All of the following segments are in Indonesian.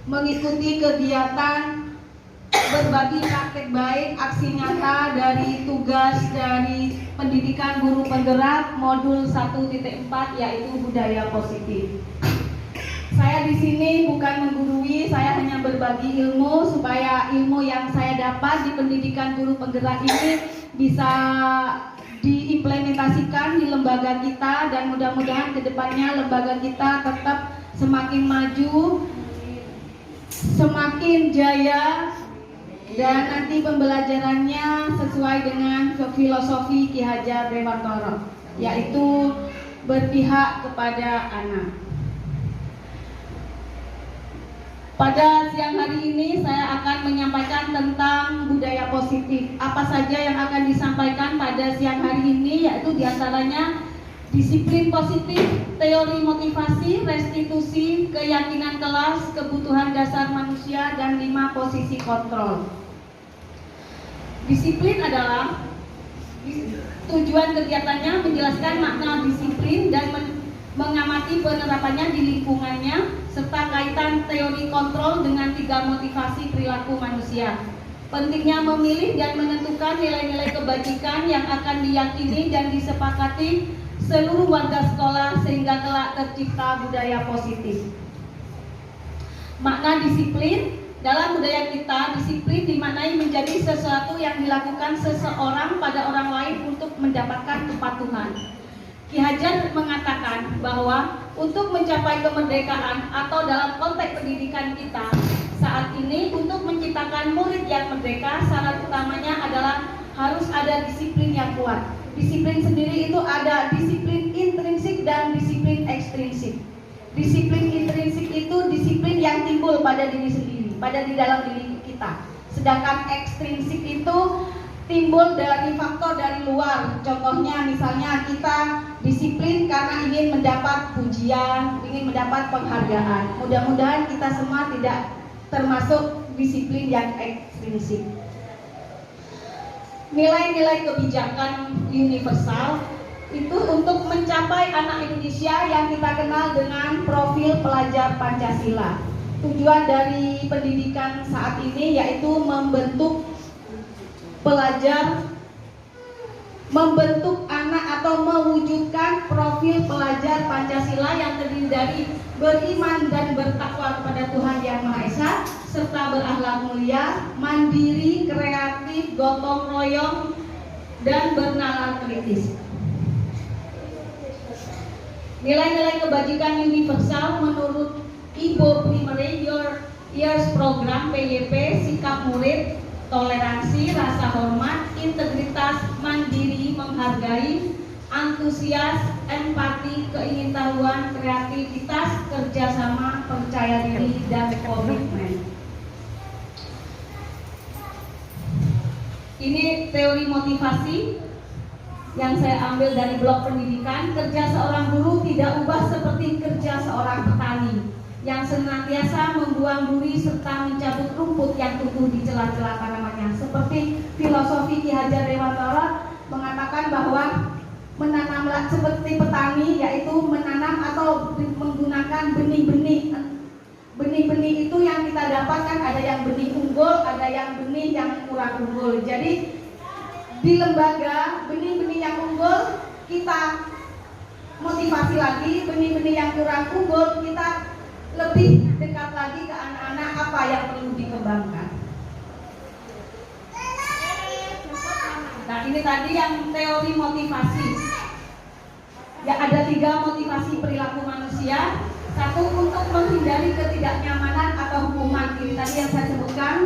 Mengikuti kegiatan berbagi praktek baik aksi nyata dari tugas dari pendidikan guru penggerak modul 1.4 yaitu budaya positif. Saya di sini bukan menggurui, saya hanya berbagi ilmu supaya ilmu yang saya dapat di pendidikan guru penggerak ini bisa diimplementasikan di lembaga kita dan mudah-mudahan kedepannya lembaga kita tetap semakin maju, semakin jaya, dan nanti pembelajarannya sesuai dengan filosofi Ki Hajar Dewantara, yaitu berpihak kepada anak. Pada siang hari ini saya akan menyampaikan tentang budaya positif. Apa saja yang akan disampaikan pada siang hari ini, yaitu diantaranya disiplin positif, teori motivasi, restitusi, keyakinan kelas, kebutuhan dasar manusia, dan 5 posisi kontrol. Disiplin adalah tujuan kegiatannya menjelaskan makna disiplin dan mengamati penerapannya di lingkungannya, serta kaitan teori kontrol dengan 3 motivasi perilaku manusia. Pentingnya memilih dan menentukan nilai-nilai kebajikan yang akan diyakini dan disepakati seluruh warga sekolah sehingga kelak tercipta budaya positif. Makna disiplin dalam budaya kita, disiplin dimaknai menjadi sesuatu yang dilakukan seseorang pada orang lain untuk mendapatkan kepatuhan. Ki Hajar mengatakan bahwa untuk mencapai kemerdekaan atau dalam konteks pendidikan kita saat ini, untuk menciptakan murid yang merdeka, syarat utamanya adalah harus ada disiplin yang kuat. Disiplin sendiri itu ada disiplin intrinsik dan disiplin ekstrinsik. Disiplin intrinsik itu disiplin yang timbul pada diri sendiri, pada di dalam diri kita. Sedangkan ekstrinsik itu timbul dari faktor dari luar. Contohnya misalnya kita disiplin karena ingin mendapat pujian, ingin mendapat penghargaan. Mudah-mudahan kita semua tidak termasuk disiplin yang ekstrinsik. Nilai-nilai kebijakan universal itu untuk mencapai anak Indonesia yang kita kenal dengan profil pelajar Pancasila. Tujuan dari pendidikan saat ini yaitu membentuk pelajar, membentuk anak atau mewujudkan profil pelajar Pancasila yang terdiri dari beriman dan bertakwa kepada Tuhan Yang Maha Esa, serta berakhlak mulia, mandiri, kreatif, gotong royong, dan bernalar kritis. Nilai-nilai kebajikan universal menurut Ibo Primary Years Program PYP, sikap murid, toleransi, rasa hormat, integritas, mandiri, menghargai, antusias, empati, keingintahuan, kreativitas, kerjasama, percaya diri, dan komitmen. Ini teori motivasi yang saya ambil dari blog pendidikan. Kerja seorang guru tidak ubah seperti kerja seorang petani yang senantiasa membuang duri serta mencabut rumput yang tumbuh di celah-celah tanamannya. Seperti filosofi Ki Hajar Dewantara mengatakan bahwa menanamlah seperti petani, yaitu menanam atau menggunakan benih-benih. Benih-benih itu yang kita dapatkan, ada yang benih unggul, ada yang benih yang kurang unggul. Jadi di lembaga benih-benih yang unggul kita motivasi lagi, benih-benih yang kurang unggul kita lebih dekat lagi ke anak-anak apa yang perlu dikembangkan. Nah, ini tadi yang teori motivasi. Ya, ada 3 motivasi perilaku manusia. 1 untuk menghindari ketidaknyamanan atau hukuman. Ini tadi yang saya sebutkan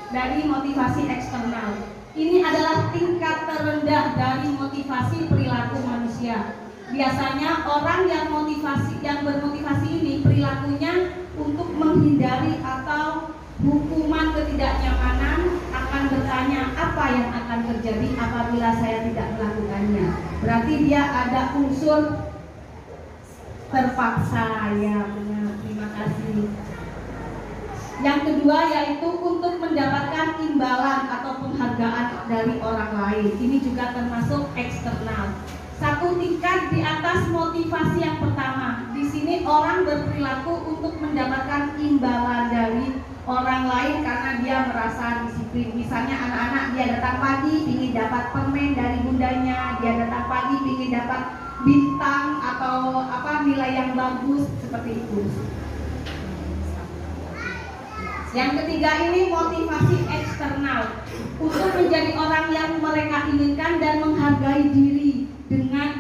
dari motivasi eksternal. Ini adalah tingkat terendah dari motivasi perilaku manusia. Biasanya orang yang bermotivasi ini perilakunya untuk menghindari atau hukuman ketidaknyamanan, akan bertanya apa yang akan terjadi apabila saya tidak melakukannya. Berarti dia ada unsur terpaksa. Ya benar, terima kasih. Yang kedua yaitu untuk mendapatkan imbalan atau penghargaan dari orang lain. Ini juga termasuk eksternal. 1 tingkat di atas motivasi yang pertama. Di sini orang berperilaku untuk mendapatkan imbalan dari orang lain karena dia merasa disiplin. Misalnya anak-anak, dia datang pagi ingin dapat permen dari bundanya, dia datang pagi ingin dapat bintang atau nilai yang bagus, seperti itu. Yang ketiga ini motivasi eksternal, untuk menjadi orang yang mereka inginkan dan menghargai diri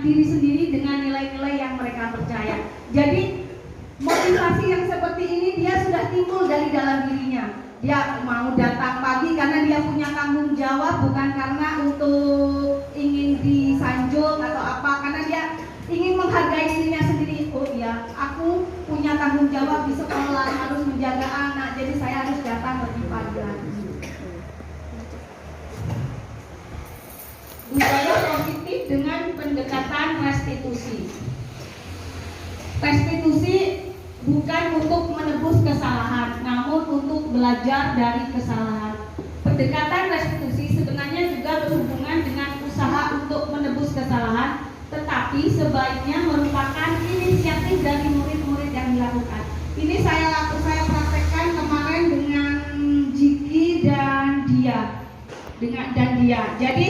sendiri dengan nilai-nilai yang mereka percaya. Jadi motivasi yang seperti ini dia sudah timbul dari dalam dirinya. Dia mau datang pagi karena dia punya tanggung jawab, bukan karena untuk ingin disanjung atau apa, karena dia ingin menghargai dirinya sendiri. Oh iya, aku punya tanggung jawab di sekolah, harus menjaga anak, jadi saya harus datang lebih pagi lagi. Budaya positif dengan pendekatan restitusi. Restitusi bukan untuk menebus kesalahan, namun untuk belajar dari kesalahan. Pendekatan restitusi sebenarnya juga berhubungan dengan usaha untuk menebus kesalahan, tetapi sebaiknya merupakan inisiatif dari murid-murid yang dilakukan. Ini saya praktekkan kemarin dengan Jiki dan Dia. Jadi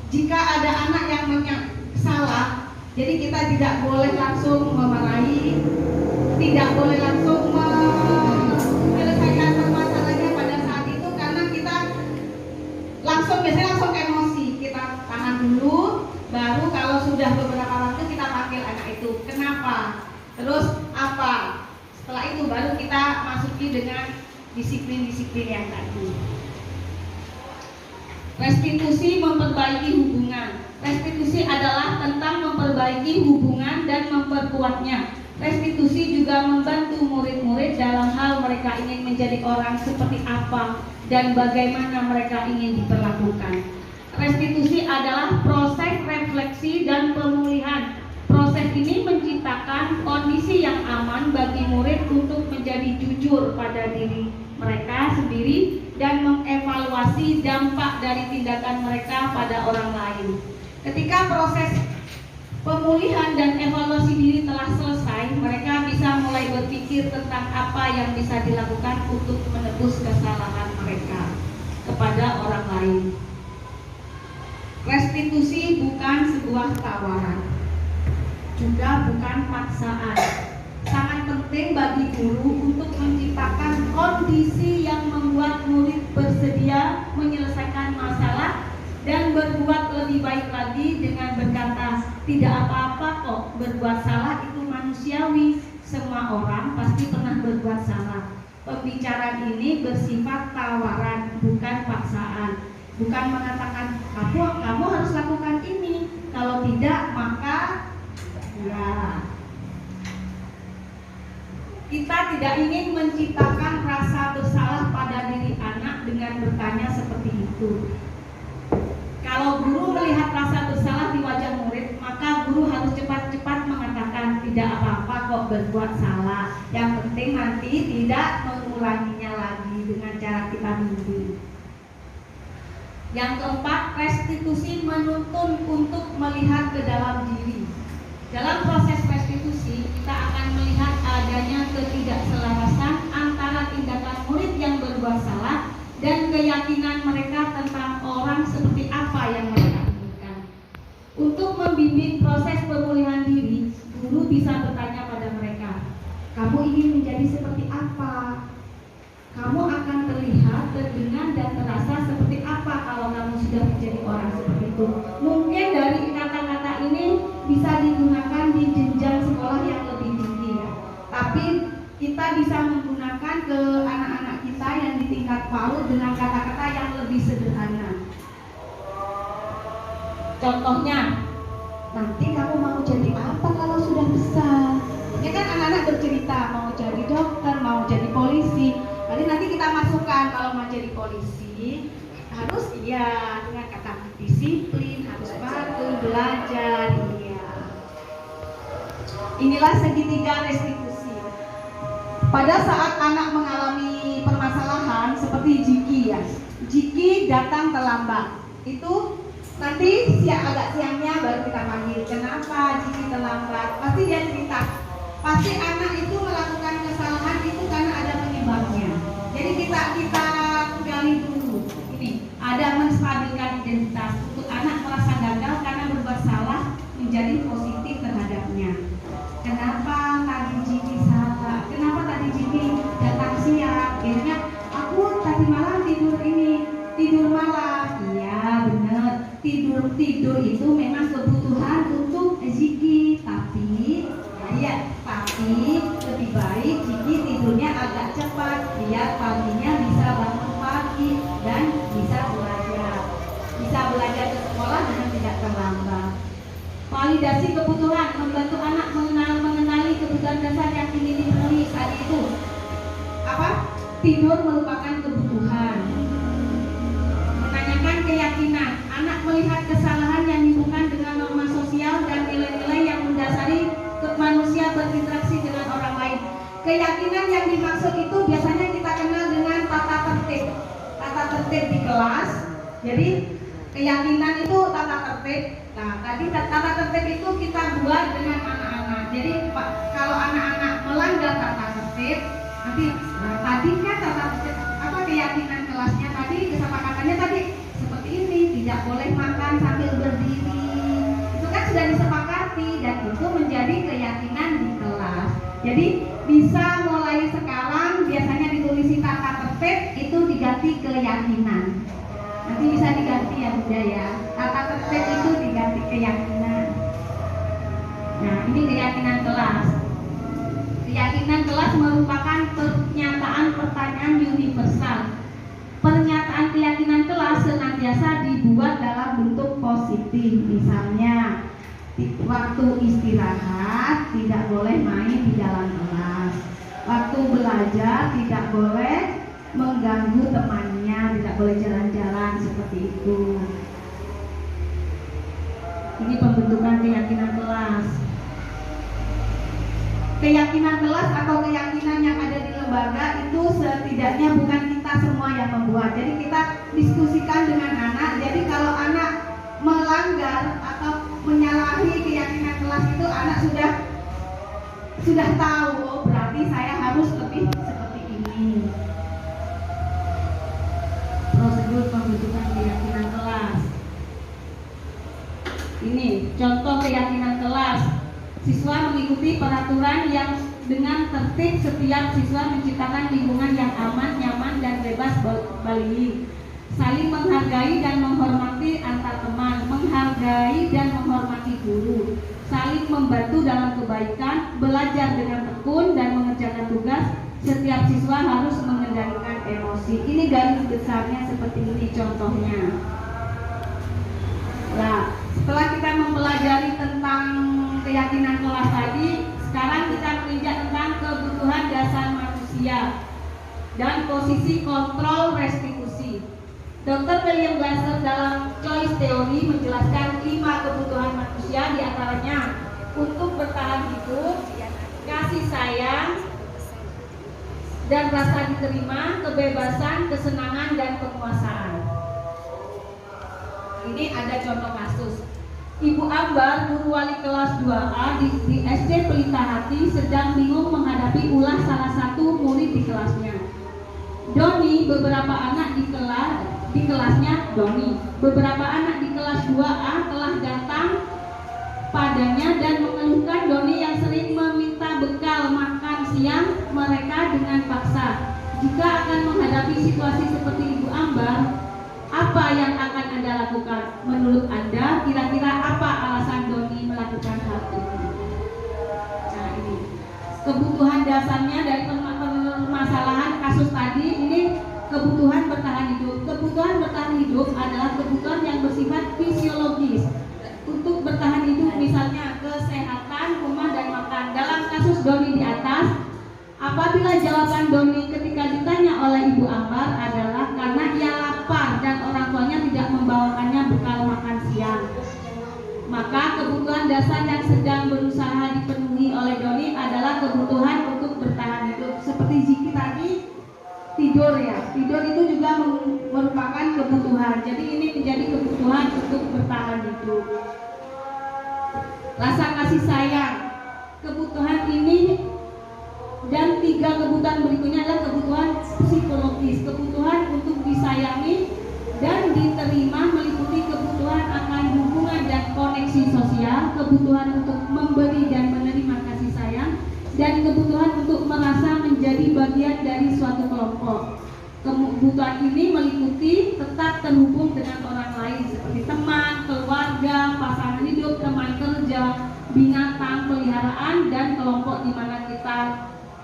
jika ada anak yang salah, jadi kita tidak boleh langsung memarahi, tidak boleh langsung menyelesaikan permasalahannya pada saat itu, karena kita biasanya langsung emosi. Kita tahan dulu, baru kalau sudah beberapa waktu kita panggil anak itu, kenapa, terus apa, setelah itu baru kita masuki dengan disiplin-disiplin yang tadi. Restitusi memperbaiki hubungan. Restitusi adalah tentang memperbaiki hubungan dan memperkuatnya. Restitusi juga membantu murid-murid dalam hal mereka ingin menjadi orang seperti apa dan bagaimana mereka ingin diperlakukan. restitusi adalah proses refleksi dan pemulihan. Proses ini menciptakan kondisi yang aman bagi murid untuk menjadi jujur pada diri mereka sendiri dan mengevaluasi dampak dari tindakan mereka pada orang lain. Ketika proses pemulihan dan evaluasi diri telah selesai, mereka bisa mulai berpikir tentang apa yang bisa dilakukan untuk menebus kesalahan mereka kepada orang lain. Restitusi bukan sebuah tawaran, juga bukan paksaan. Sangat penting bagi guru untuk menciptakan kondisi yang membuat murid bersedia menyelesaikan masalah dan berbuat lebih baik lagi dengan berkata, tidak apa-apa kok, berbuat salah itu manusiawi, semua orang pasti pernah berbuat salah. Pembicaraan ini bersifat tawaran, bukan paksaan. Bukan mengatakan, kamu harus lakukan ini, kalau tidak maka ya. Kita tidak ingin menciptakan rasa bersalah pada diri anak dengan bertanya seperti itu. Kalau guru melihat rasa bersalah di wajah murid, maka guru harus cepat-cepat mengatakan, tidak apa-apa kok berbuat salah. Yang penting nanti tidak mengulanginya lagi dengan cara kita bimbing. Yang keempat, restitusi menuntun untuk melihat ke dalam diri. Dalam proses restitusi, kita akan melihat adanya ketidakselarasan antara tindakan murid yang berbuat salah dan keyakinan mereka tentang orang seperti apa yang mereka inginkan. Untuk membimbing proses pemulihan diri, guru bisa bertanya pada mereka, kamu ingin menjadi seperti apa? Kamu akan terlihat, terdengar, dan terasa seperti apa kalau kamu sudah menjadi orang seperti itu. Mungkin dari kata-kata ini bisa digunakan di jenjang sekolah yang lebih tinggi ya. Tapi kita bisa menggunakan ke anak-anak kita yang di tingkat PAUD dengan kata-kata yang lebih sederhana. Contohnya, nanti kamu mau jadi apa kalau sudah besar? Ya kan anak-anak bercerita mau jadi dokter, mau jadi polisi. Nanti kita masukkan kalau mau jadi polisi harus iya dengan kata disiplin, harus patuh, belajar, iya. Inilah segitiga restitusi. Pada saat anak mengalami permasalahan seperti Jiki ya, Jiki datang terlambat. Itu nanti agak siangnya baru kita panggil. Kenapa Jiki terlambat? Pasti dia cerita. Pasti anak itu melakukan kesalahan itu karena ada penyebabnya. Jadi kita gali dulu. Ini ada menstabilkan identitas untuk anak merasa gagal karena berbuat salah menjadi positif terhadapnya. Kenapa tadi Jiki salah? Kenapa tadi Jiki datang siang? Akhirnya aku tadi malam tidur malam. Iya benar. Tidur itu memang kebutuhan untuk Jiki, tapi lebih baik Jiki tidurnya agak cepat biar paginya bisa bangun pagi dan bisa belajar ke sekolah dengan tidak terlambat. Validasi kebutuhan membantu anak mengenali kebutuhan dasar yang ingin dipenuhi saat itu. Tidur merupakan kebutuhan. Menanyakan keyakinan. Anak melihat kesalahan yang dihubungkan dengan norma sosial dan nilai-nilai yang mendasari manusia berinteraksi dengan orang lain. Keyakinan yang dimaksud itu biasanya kita kenal dengan tata tertib. Tata tertib di kelas. Jadi keyakinan itu tata tertib. Nah, tadi tata tertib itu kita buat dengan anak-anak. Jadi kalau anak-anak melanggar tata tertib, nanti tadi kan tata tertib keyakinan kelasnya tadi, kesepakatannya tadi seperti ini, tidak boleh makan sambil berdiri. Itu kan sudah disepakati dan itu menjadi keyakinan di kelas. Jadi bisa mulai sekarang biasanya ditulis tata tertib itu diganti keyakinan. Nanti bisa diganti ya Bunda ya. Tata tertib itu diganti keyakinan. Nah, ini keyakinan kelas. Keyakinan kelas merupakan pernyataan pertanyaan universal. Pernyataan keyakinan kelas senantiasa dibuat dalam bentuk positif. Misalnya, waktu istirahat tidak boleh main di dalam kelas. Waktu belajar tidak boleh mengganggu temannya, tidak boleh jalan-jalan seperti itu. Ini pembentukan keyakinan kelas. Keyakinan kelas atau keyakinan yang ada di lembaga itu setidaknya bukan kita semua yang membuat. Jadi kita diskusikan dengan anak. Jadi kalau anak melanggar atau menyalahi keyakinan kelas itu, anak sudah tahu, oh berarti saya harus lebih seperti ini. Prosedur pembentukan keyakinan kelas. Ini contoh keyakinan kelas. Siswa mengikuti peraturan yang dengan tertib. Setiap siswa menciptakan lingkungan yang aman, nyaman, dan bebas bullying. Saling menghargai dan menghormati antar teman, menghargai dan menghormati guru, saling membantu dalam kebaikan, belajar dengan tekun dan mengerjakan tugas. Setiap siswa harus mengendalikan emosi. Ini garis besarnya seperti ini contohnya. Nah, setelah kita mempelajari tentang keyakinan kelas tadi, sekarang kita menginjak tentang kebutuhan dasar manusia dan posisi kontrol restitusi. Dr. William Glasser dalam Choice Theory menjelaskan 5 kebutuhan manusia, diantaranya untuk bertahan hidup, kasih sayang dan rasa diterima, kebebasan, kesenangan, dan kepuasan. Ini ada contoh kasus. Ibu Ambar, guru wali kelas 2A di SD Pelita Hati, sedang bingung menghadapi ulah salah satu murid di kelasnya. Beberapa anak di kelasnya beberapa anak di kelas 2A telah datang padanya dan mengeluhkan Doni yang sering meminta bekal makan siang mereka dengan paksa. Jika akan menghadapi situasi seperti Ibu Ambar, apa yang akan Anda lakukan? Menurut Anda, kira-kira apa alasan Doni melakukan hal ini? Nah, ini kebutuhan dasarnya dari permasalahan kasus tadi. Ini kebutuhan bertahan hidup. Kebutuhan bertahan hidup adalah kebutuhan yang bersifat fisiologis. Untuk bertahan hidup, misalnya kesehatan, rumah, dan makan. Dalam kasus Doni di atas, apabila jawaban Doni ketika ditanya oleh Ibu Ambar adalah karena ia lapar dan orang tuanya tidak membawakannya bekal makan siang, maka kebutuhan dasar yang sedang berusaha dipenuhi oleh Doni adalah kebutuhan untuk bertahan hidup. Seperti Ziki tadi, tidur ya. Tidur itu juga merupakan kebutuhan. Jadi ini menjadi kebutuhan untuk bertahan hidup. Rasa kasih sayang, kebutuhan ini dan 3 kebutuhan berikutnya adalah kebutuhan psikologis. Kebutuhan untuk disayangi dan diterima meliputi kebutuhan akan hubungan dan koneksi sosial, kebutuhan untuk memberi dan menerima kasih sayang, dan kebutuhan untuk merasa menjadi bagian dari suatu kelompok. Kebutuhan ini meliputi tetap terhubung dengan orang lain seperti teman, keluarga, pasangan hidup, teman kerja, binatang peliharaan, dan kelompok di mana kita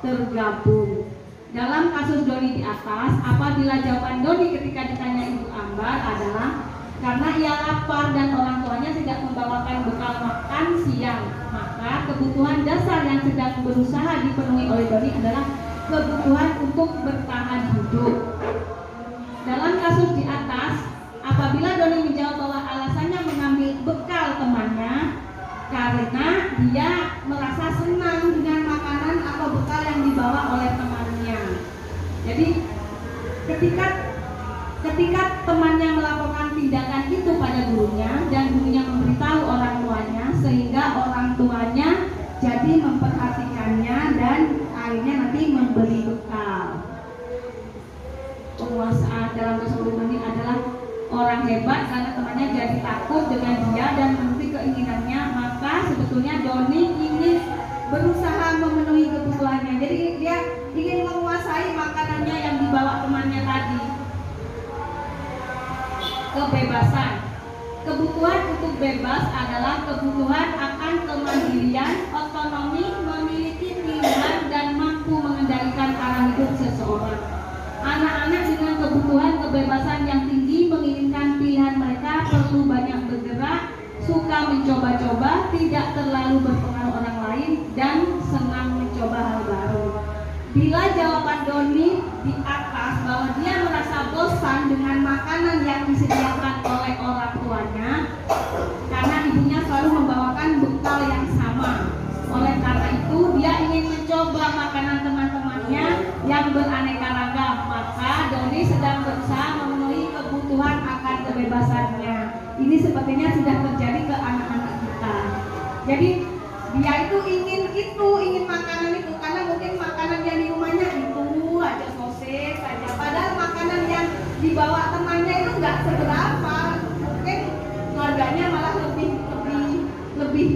tergabung. Dalam kasus Doni di atas, apabila jawaban Doni ketika ditanya Ibu Ambar adalah karena ia lapar dan orang tuanya tidak membawakan bekal makan siang, maka kebutuhan dasar yang sedang berusaha dipenuhi oleh Doni adalah kebutuhan untuk bertahan hidup. Dalam kasus di atas, apabila Doni menjawab bahwa alasannya mengambil bekal temannya karena dia merasa senang dengan makanan atau bekal yang dibawa oleh temannya. Jadi ketika temannya melakukan tindakan itu pada gurunya dan gurunya memberitahu orang tuanya, sehingga orang tuanya jadi memperhatikannya dan akhirnya nanti memberi bekal. Penguasa dalam kasus ini adalah orang hebat karena temannya jadi takut dengan dia dan menuruti keinginannya, maka sebetulnya Doni ingin berusaha memenuhi kebutuhannya. Jadi dia ingin menguasai makanannya yang dibawa temannya tadi. Kebebasan. Kebutuhan untuk bebas adalah kebutuhan akan kemandirian, otonomi, memiliki pilihan, dan mampu mengendalikan arah hidup seseorang. Anak-anak dengan kebutuhan kebebasan yang tinggi menginginkan pilihan mereka, perlu banyak bergerak, suka mencoba-coba, tidak terlalu berpengaruh orang lain, dan senang mencoba hal baru. Bila jawaban Doni di atas bahwa dia merasa bosan dengan makanan yang disediakan oleh orang tuanya karena ibunya Doni sedang berusaha memenuhi kebutuhan akan kebebasannya. Ini sepertinya sudah terjadi ke anak-anak kita. Jadi dia itu ingin makanan itu, karena mungkin makanan yang di rumahnya itu aja, sosis saja. Padahal makanan yang dibawa temannya itu nggak seberapa, mungkin harganya malah lebih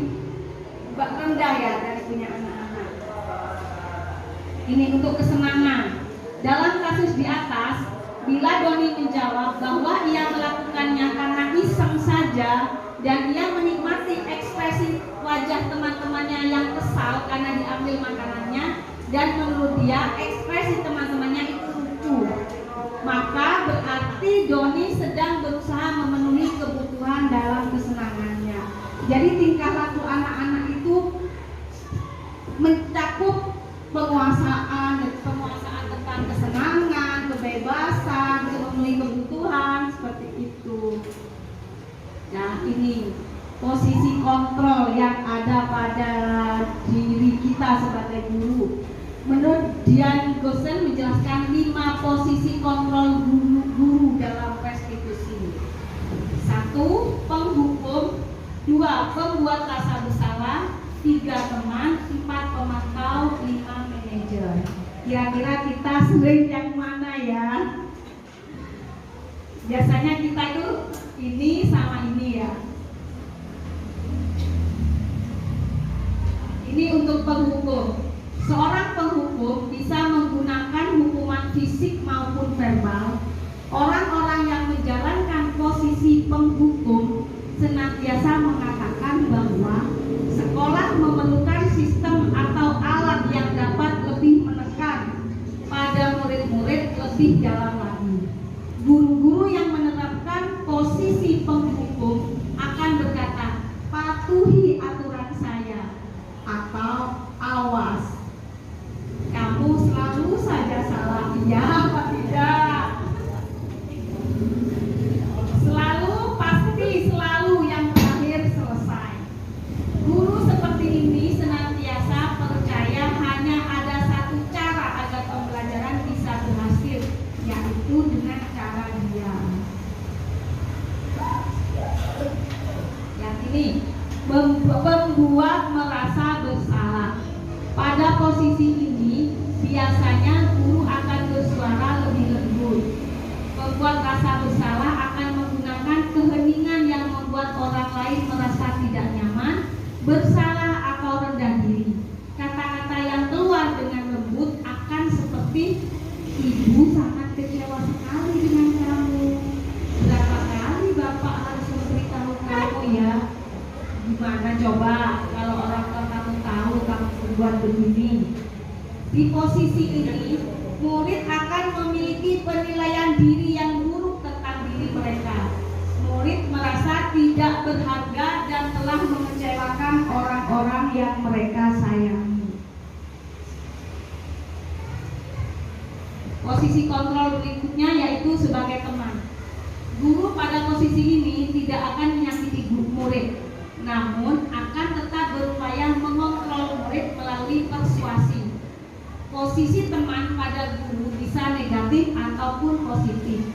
rendah ya dari punya anak-anak. Ini untuk kesenangan. Dalam kasus di atas, bila Doni menjawab bahwa ia melakukannya karena iseng saja dan ia menikmati ekspresi wajah teman-temannya yang kesal karena diambil makanannya, dan menurut dia ekspresi teman-temannya itu lucu, maka berarti Doni sedang berusaha memenuhi kebutuhan dalam kesenangannya. Jadi tingkah laku anak-anak itu mencakup penguasaan tentang kesenangan, kebebasan, memenuhi kebutuhan seperti itu. Nah, ini posisi kontrol yang ada pada diri kita sebagai guru. Menurut Dian Gosen menjelaskan 5 posisi kontrol guru dalam restitusi. 1. Penghukum. 2. Pembuat rasa bersalah. 3. Teman. 4. Pemantau. 5. Manajer. Kira-kira kita sering yang mana ya? Biasanya kita itu ini sama ini ya. Ini untuk penghukum. Seorang penghukum bisa menggunakan hukuman fisik maupun verbal. Orang-orang yang menjalankan posisi penghukum senantiasa mengatakan bahwa sekolah memerlukan sistem atau alat yang dapat lebih menekan pada murid-murid lebih dalam lagi. Guru-guru yang menerapkan posisi penghukum akan berkata, patuhi aturan saya, atau awas, kamu selalu saja salah. Iya apa tidak? Selalu yang terakhir selesai. Guru seperti ini senantiasa percaya hanya ada satu cara agar pembelajaran bisa berhasil, yaitu dengan cara diam. Yang ini membuat merasa bersalah. Pada posisi ini biasanya guru akan bersuara lebih lembut. Membuat rasa bersalah akan menggunakan keheningan yang membuat orang lain merasa tidak nyaman, bersalah atau rendah diri. Kata-kata yang keluar dengan lembut akan seperti, ibu sangat kecewa sekali dengan kamu. Berapa kali bapak harus memberitahu kamu ya? Gimana coba kalau orang tua kamu tahu kamu berbuat begini? Di posisi ini, murid akan memiliki penilaian diri yang buruk tentang diri mereka. Murid merasa tidak berharga dan telah mengecewakan orang-orang yang mereka sayangi. Posisi kontrol berikutnya yaitu sebagai teman. Guru pada posisi ini tidak akan menyakiti murid, namun akan tetap berupaya mengontrol murid melalui persuasi. Posisi teman pada guru bisa negatif ataupun positif.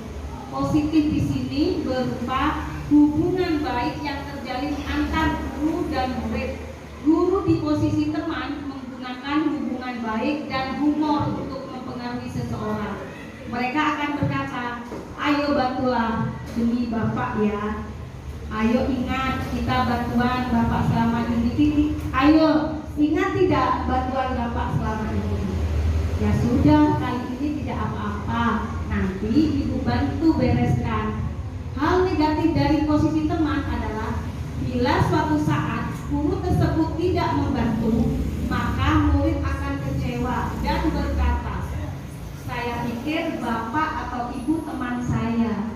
Positif di sini berupa hubungan baik yang terjalin antar guru dan murid. Guru di posisi teman menggunakan hubungan baik dan humor untuk mempengaruhi seseorang. Mereka akan berkata, ayo bantulah demi Bapak ya. Ayo ingat kita bantuan Bapak selama ini. Ayo ingat tidak bantuan Bapak selama ini. Ya sudah, kali ini tidak apa-apa. Nanti ibu bantu bereskan. Hal negatif dari posisi teman adalah bila suatu saat guru tersebut tidak membantu, maka murid akan kecewa dan berkata, saya pikir bapak atau ibu teman saya.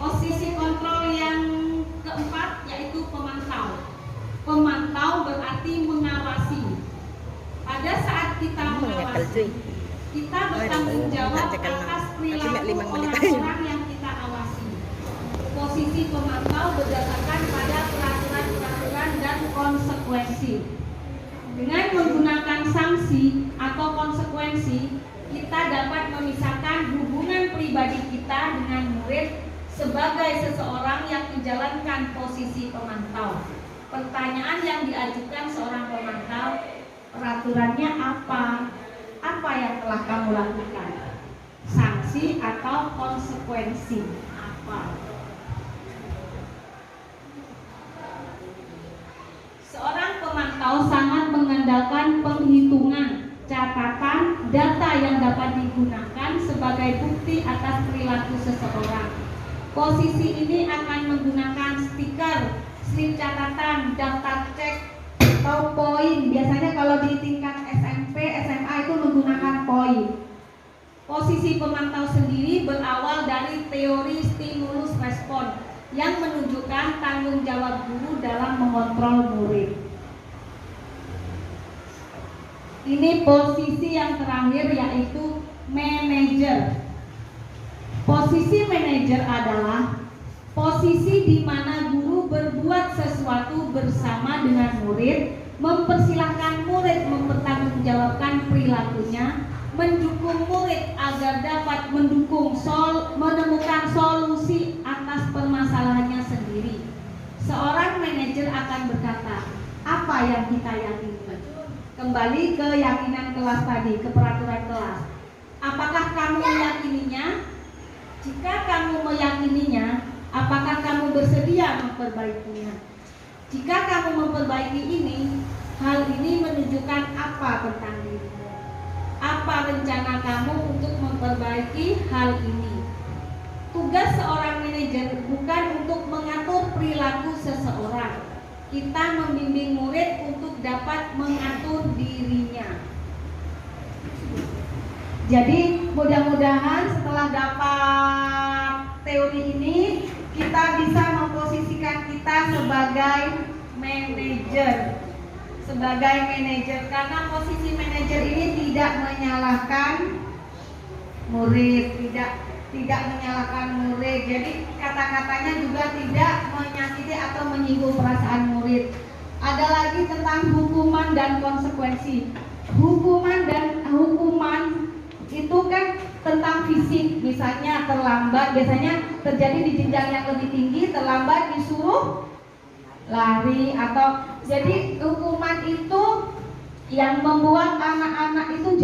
Posisi kontrol yang keempat yaitu pemantau. Pemantau berarti mengawasi. Pada saat kita mengawasi, kita bertanggung jawab atas perilaku orang-orang yang kita awasi. Posisi pemantau berdasarkan pada peraturan-peraturan dan konsekuensi. Dengan menggunakan sanksi atau konsekuensi konsekuensi, kita dapat memisahkan hubungan pribadi kita dengan murid sebagai seseorang yang menjalankan posisi pemantau. Pertanyaan yang diajukan seorang pemantau, peraturannya apa? Apa yang telah kamu lakukan? Sanksi atau konsekuensi? Apa? Seorang pemantau sangat mengandalkan penghitungan, catatan, data yang dapat digunakan sebagai bukti atas perilaku seseorang. Posisi ini akan menggunakan stiker, slip catatan, daftar cek, atau poin. Biasanya kalau di tingkat SMP, SMA itu menggunakan poin. Posisi pemantau sendiri berawal dari teori stimulus respon yang menunjukkan tanggung jawab guru dalam mengontrol murid. Ini posisi yang terakhir, yaitu manajer. Posisi manajer adalah posisi di mana guru berbuat sesuatu bersama dengan murid, mempersilahkan murid mempertanggungjawabkan perilakunya, mendukung murid agar dapat menemukan solusi atas permasalahannya sendiri. Seorang manajer akan berkata, apa yang kita yakini? Kembali ke keyakinan kelas tadi, ke peraturan kelas. Apakah kamu meyakininya? Jika kamu meyakininya, apakah kamu bersedia memperbaikinya? Jika kamu memperbaiki ini, hal ini menunjukkan apa tentang dirimu? Apa rencana kamu untuk memperbaiki hal ini? Tugas seorang manajer bukan untuk mengatur perilaku seseorang. Kita membimbing murid untuk dapat mengatur dirinya. Jadi mudah-mudahan setelah dapat teori ini, kita bisa memposisikan kita sebagai manajer. Sebagai manajer, karena posisi manajer ini tidak menyalahkan murid, tidak menyalahkan murid. Jadi kata-katanya juga tidak menyakiti atau menyinggung perasaan murid. Ada lagi tentang hukuman dan konsekuensi. Hukuman itu kan tentang fisik. Misalnya terlambat, biasanya terjadi di jenjang yang lebih tinggi, terlambat disuruh lari, atau jadi hukuman itu yang membuat anak-anak itu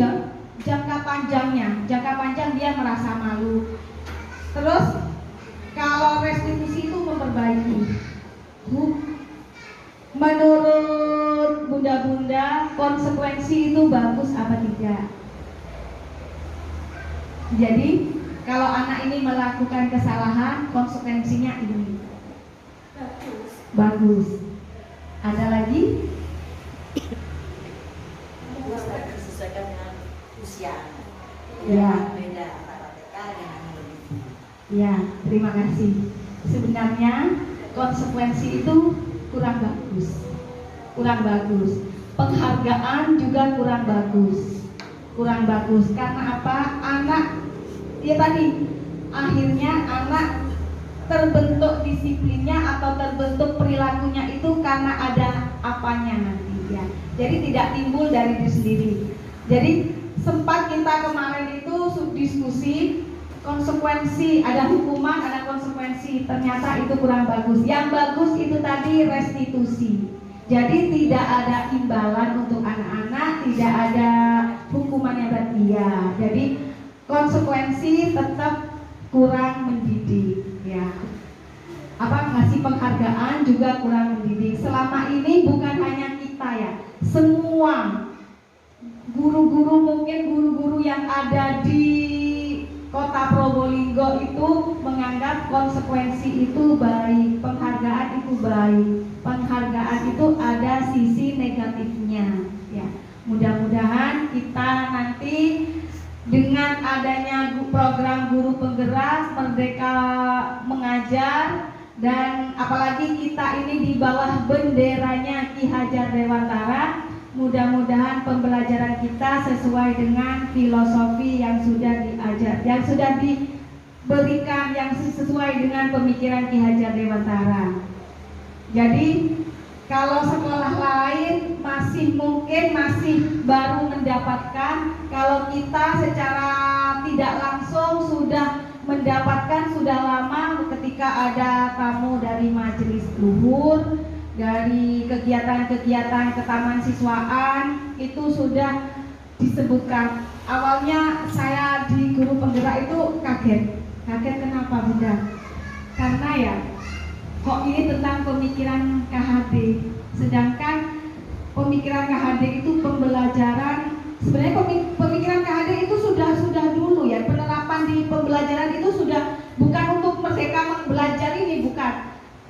jangka panjang dia merasa malu. Terus kalau restitusi itu memperbaiki. Menurut bunda-bunda, konsekuensi itu bagus apa tidak? Jadi kalau anak ini melakukan kesalahan, konsekuensinya ini bagus. Ada lagi? Disesuaikan dengan usia. Ya. Beda antara TK dengan lebih. Ya, terima kasih. Sebenarnya konsekuensi itu kurang bagus. Penghargaan juga kurang bagus. Karena apa? Anak, ya tadi, akhirnya anak terbentuk disiplinnya atau terbentuk perilakunya itu karena ada apanya nanti ya. Jadi tidak timbul dari diri sendiri. Jadi sempat kita kemarin itu diskusi konsekuensi, ada hukuman, ada konsekuensi. Ternyata itu kurang bagus. Yang bagus itu tadi restitusi. Jadi tidak ada imbalan untuk anak-anak, tidak ada hukuman yang berat. Jadi konsekuensi tetap kurang mendidik ya. Ngasih penghargaan juga kurang mendidik. Selama ini bukan hanya kita ya, semua guru-guru, mungkin guru-guru yang ada di Kota Probolinggo itu menganggap konsekuensi itu baik, penghargaan itu baik. Penghargaan itu ada sisi negatifnya ya. Mudah-mudahan kita nanti dengan adanya program guru penggerak, Merdeka Mengajar, dan apalagi kita ini di bawah benderanya Ki Hajar Dewantara, mudah-mudahan pembelajaran kita sesuai dengan filosofi yang sudah diajar, yang sudah diberikan, yang sesuai dengan pemikiran Ki Hajar Dewantara. Jadi Kalau sekolah lain masih baru mendapatkan, kalau kita secara tidak langsung sudah mendapatkan sudah lama ketika ada tamu dari majelis luhur, dari kegiatan-kegiatan ketaman-siswaan itu sudah disebutkan. Awalnya saya di guru penggerak itu kaget kenapa Bunda? Karena ya kok ini tentang pemikiran KHD, sedangkan pemikiran KHD itu pembelajaran, sebenarnya pemikiran KHD itu sudah dulu ya, penerapan di pembelajaran itu sudah bukan untuk Merdeka Belajar ini,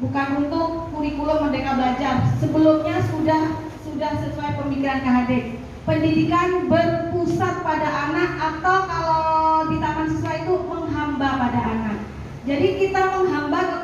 bukan untuk kurikulum Merdeka Belajar, sebelumnya sudah sesuai pemikiran KHD. Pendidikan berpusat pada anak, atau kalau di taman siswa itu menghamba pada anak. Jadi kita menghamba